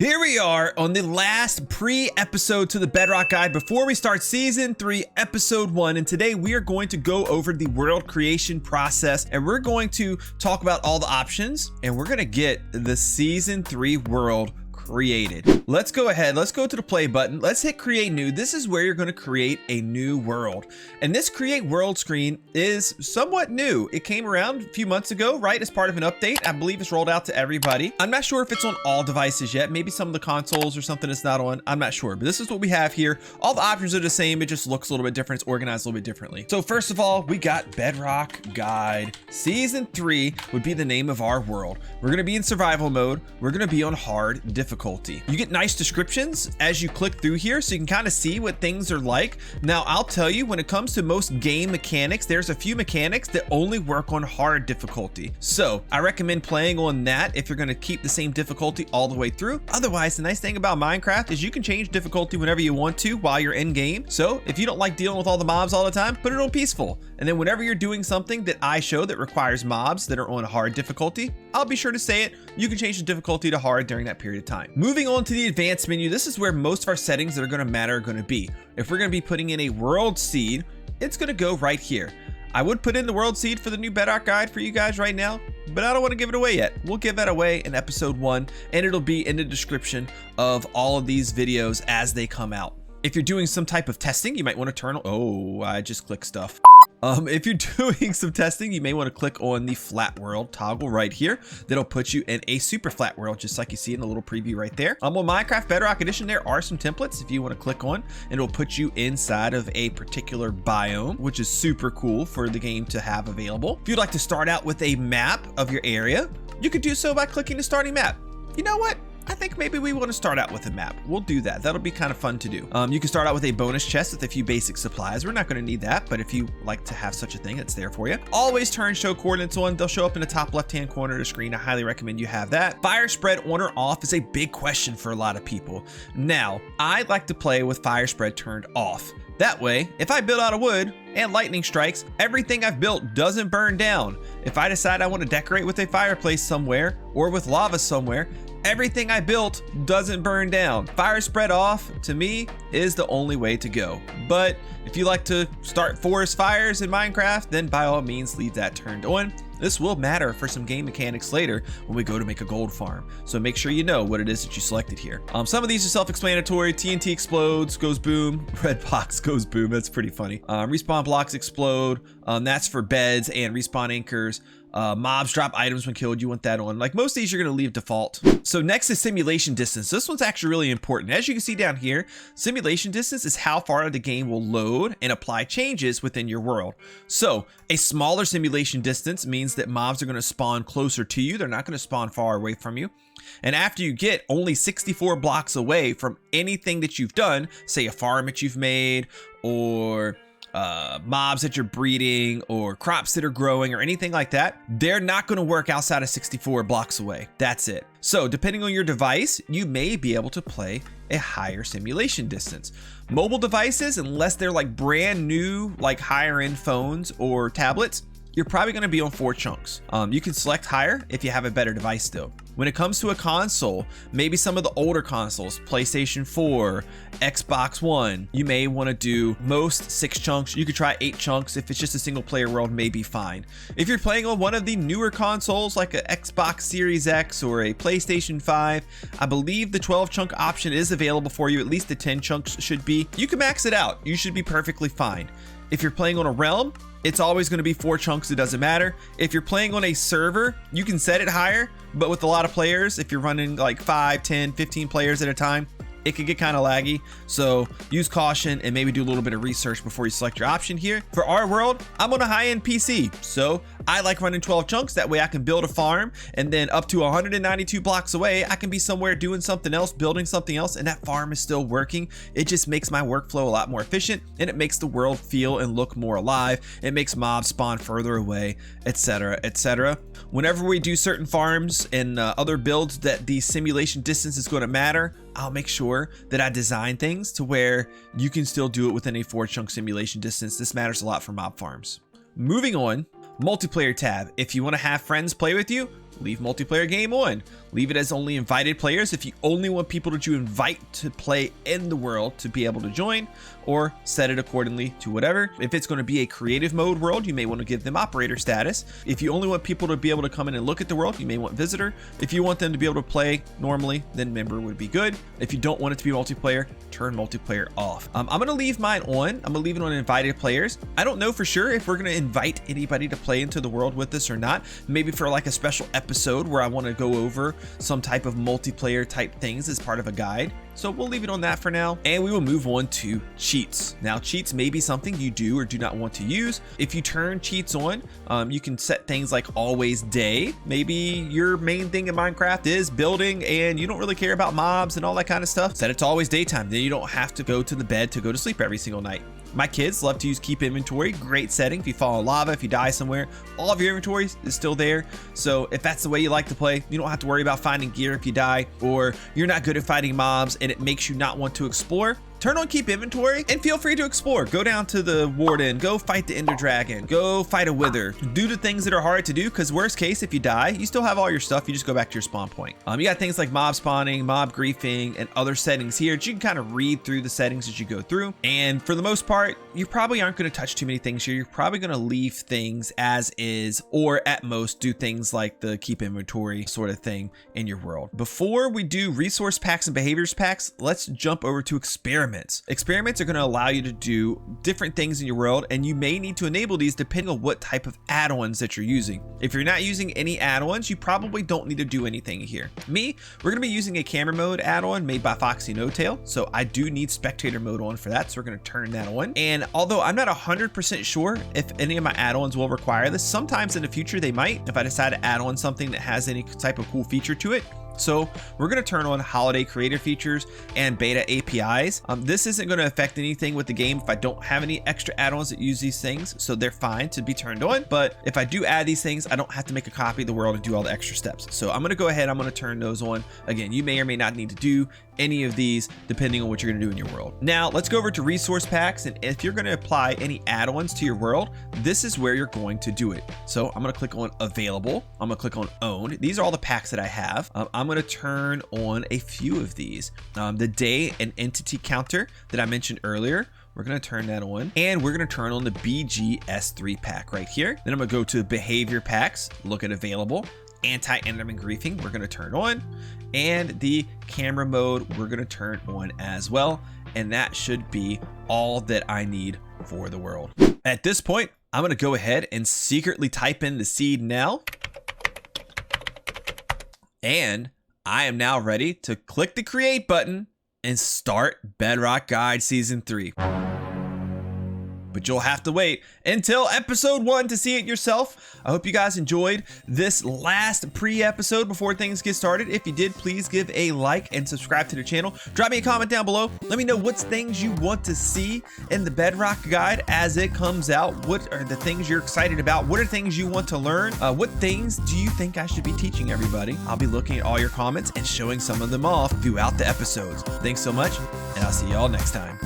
Here we are on the last pre-episode to the Bedrock Guide before we start Season 3, Episode 1. And today we are going to go over the world creation process, and we're going to talk about all the options, and we're going to get the Season 3 world created. Let's go ahead. Let's go to the play button. Let's hit create new. This is where you're going to create a new world. And this create world screen is somewhat new. It came around a few months ago, right? As part of an update. I believe it's rolled out to everybody. I'm not sure if it's on all devices yet. Maybe some of the consoles or something it's not on. I'm not sure, but this is what we have here. All the options are the same. It just looks a little bit different. It's organized a little bit differently. So first of all, we got Bedrock Guide. Season 3 would be the name of our world. We're going to be in survival mode. We're going to be on hard difficulty. You get nice descriptions as you click through here, so you can kind of see what things are like. Now, I'll tell you, when it comes to most game mechanics, there's a few mechanics that only work on hard difficulty. So I recommend playing on that if you're going to keep the same difficulty all the way through. Otherwise, the nice thing about Minecraft is you can change difficulty whenever you want to while you're in game. So if you don't like dealing with all the mobs all the time, put it on peaceful. And then whenever you're doing something that I show that requires mobs that are on hard difficulty, I'll be sure to say it. You can change the difficulty to hard during that period of time. Moving on to the advanced menu, this is where most of our settings that are going to matter are going to be. If we're going to be putting in a world seed, it's going to go right here. I would put in the world seed for the new Bedrock Guide for you guys right now, but I don't want to give it away yet. We'll give that away in episode 1, and it'll be in the description of all of these videos as they come out. If you're doing some type of testing, you might want to turn on, oh, I just clicked stuff. If you're doing some testing, you may want to click on the flat world toggle right here. That'll put you in a super flat world, just like you see in the little preview right there. On Minecraft Bedrock Edition, there are some templates if you want to click on, and it'll put you inside of a particular biome, which is super cool for the game to have available. If you'd like to start out with a map of your area, you could do so by clicking the starting map. You know what? I think maybe we want to start out with a map. We'll do that. That'll be kind of fun to do. You can start out with a bonus chest with a few basic supplies. We're not going to need that, but if you like to have such a thing, it's there for you. Always turn show coordinates on. They'll show up in the top left-hand corner of the screen. I highly recommend you have that. Fire spread on or off is a big question for a lot of people. Now, I like to play with fire spread turned off. That way, if I build out of wood and lightning strikes, everything I've built doesn't burn down. If I decide I want to decorate with a fireplace somewhere or with lava somewhere, everything I built doesn't burn down. Fire spread off, to me, is the only way to go. But if you like to start forest fires in Minecraft, then by all means leave that turned on. This will matter for some game mechanics later when we go to make a gold farm. So make sure you know what it is that you selected here. Some of these are self-explanatory. TNT explodes, goes boom. Red box goes boom. That's pretty funny. Respawn blocks explode. That's for beds and respawn anchors. Mobs drop items when killed. You want that on. Like most of these, you're going to leave default. So next is simulation distance. This one's actually really important. As you can see down here, simulation distance is how far the game will load and apply changes within your world. So a smaller simulation distance means that mobs are going to spawn closer to you. They're not going to spawn far away from you. And after you get only 64 blocks away from anything that you've done, say a farm that you've made, or mobs that you're breeding, or crops that are growing, or anything like that, they're not going to work outside of 64 blocks away. That's it. So depending on your device, you may be able to play a higher simulation distance. Mobile devices, unless they're like brand new, like higher end phones or tablets, you're probably going to be on 4 chunks. You can select higher if you have a better device though. When it comes to a console, maybe some of the older consoles, PlayStation 4, Xbox One, you may want to do most 6 chunks. You could try 8 chunks. If it's just a single player world, may be fine. If you're playing on one of the newer consoles like a Xbox Series X or a PlayStation 5, I believe the 12 chunk option is available for you. At least the 10 chunks should be. You can max it out. You should be perfectly fine. If you're playing on a realm, it's always going to be 4 chunks. It doesn't matter. If you're playing on a server, you can set it higher, but with a lot of players, if you're running like 5, 10, 15 players at a time, it could get kind of laggy. So use caution and maybe do a little bit of research before you select your option here. For our world, I'm on a high-end PC, so I like running 12 chunks. That way I can build a farm, and then up to 192 blocks away, I can be somewhere doing something else, building something else, and that farm is still working. It just makes my workflow a lot more efficient, and it makes the world feel and look more alive. It makes mobs spawn further away, etc., etc. Whenever we do certain farms and other builds that the simulation distance is going to matter, I'll make sure that I design things to where you can still do it within a 4 chunk simulation distance. This matters a lot for mob farms. Moving on, multiplayer tab. If you want to have friends play with you, leave multiplayer game on. Leave it as only invited players if you only want people that you invite to play in the world to be able to join, or set it accordingly to whatever. If it's going to be a creative mode world, you may want to give them operator status. If you only want people to be able to come in and look at the world, you may want visitor. If you want them to be able to play normally, then member would be good. If you don't want it to be multiplayer, turn multiplayer off. I'm going to leave mine on. I'm going to leave it on invited players. I don't know for sure if we're going to invite anybody to play into the world with us or not. Maybe for like a special episode where I want to go over some type of multiplayer type things as part of a guide. So we'll leave it on that for now, and we will move on to cheats. Now, cheats may be something you do or do not want to use. If you turn cheats on, you can set things like always day. Maybe your main thing in Minecraft is building and you don't really care about mobs and all that kind of stuff. Set it to always daytime. Then you don't have to go to the bed to go to sleep every single night. My kids love to use keep inventory. Great setting. If you fall in lava, if you die somewhere, all of your inventory is still there. So if that's the way you like to play, you don't have to worry about finding gear if you die, or you're not good at fighting mobs and it makes you not want to explore. Turn on keep inventory and feel free to explore. Go down to the warden, go fight the ender dragon, go fight a wither. Do the things that are hard to do, because worst case, if you die, you still have all your stuff. You just go back to your spawn point. You got things like mob spawning, mob griefing, and other settings here that you can kind of read through the settings as you go through. And for the most part, you probably aren't going to touch too many things here. You're probably going to leave things as is, or at most do things like the keep inventory sort of thing in your world. Before we do resource packs and behaviors packs, let's jump over to experiments. Experiments are going to allow you to do different things in your world, and you may need to enable these depending on what type of add-ons that you're using. If you're not using any add-ons, you probably don't need to do anything here. We're going to be using a camera mode add-on made by Foxy No Tail, so I do need spectator mode on for that, so we're going to turn that on. And although I'm not 100% sure if any of my add-ons will require this, sometimes in the future they might, if I decide to add on something that has any type of cool feature to it. So we're going to turn on holiday creator features and beta APIs. This isn't going to affect anything with the game if I don't have any extra add-ons that use these things, so they're fine to be turned on. But if I do add these things, I don't have to make a copy of the world and do all the extra steps. So I'm going to go ahead, I'm going to turn those on. Again, you may or may not need to do any of these depending on what you're going to do in your world. Now let's go over to resource packs, and if you're going to apply any add-ons to your world, this is where you're going to do it. So I'm going to click on available. I'm going to click on own. These are all the packs that I have. I'm going to turn on a few of these. The day and entity counter that I mentioned earlier, we're going to turn that on, and we're going to turn on the BGS3 pack right here. Then I'm going to go to behavior packs, look at available. Anti-enderman griefing, we're going to turn on, and the camera mode we're going to turn on as well. And that should be all that I need for the world. At this point, I'm going to go ahead and secretly type in the seed now, and I am now ready to click the create button and start Bedrock Guide Season 3. But you'll have to wait until episode 1 to see it yourself. I hope you guys enjoyed this last pre-episode before things get started. If you did, please give a like and subscribe to the channel. Drop me a comment down below. Let me know what's things you want to see in the Bedrock Guide as it comes out. What are the things you're excited about? What are things you want to learn? What things do you think I should be teaching everybody? I'll be looking at all your comments and showing some of them off throughout the episodes. Thanks so much, and I'll see y'all next time.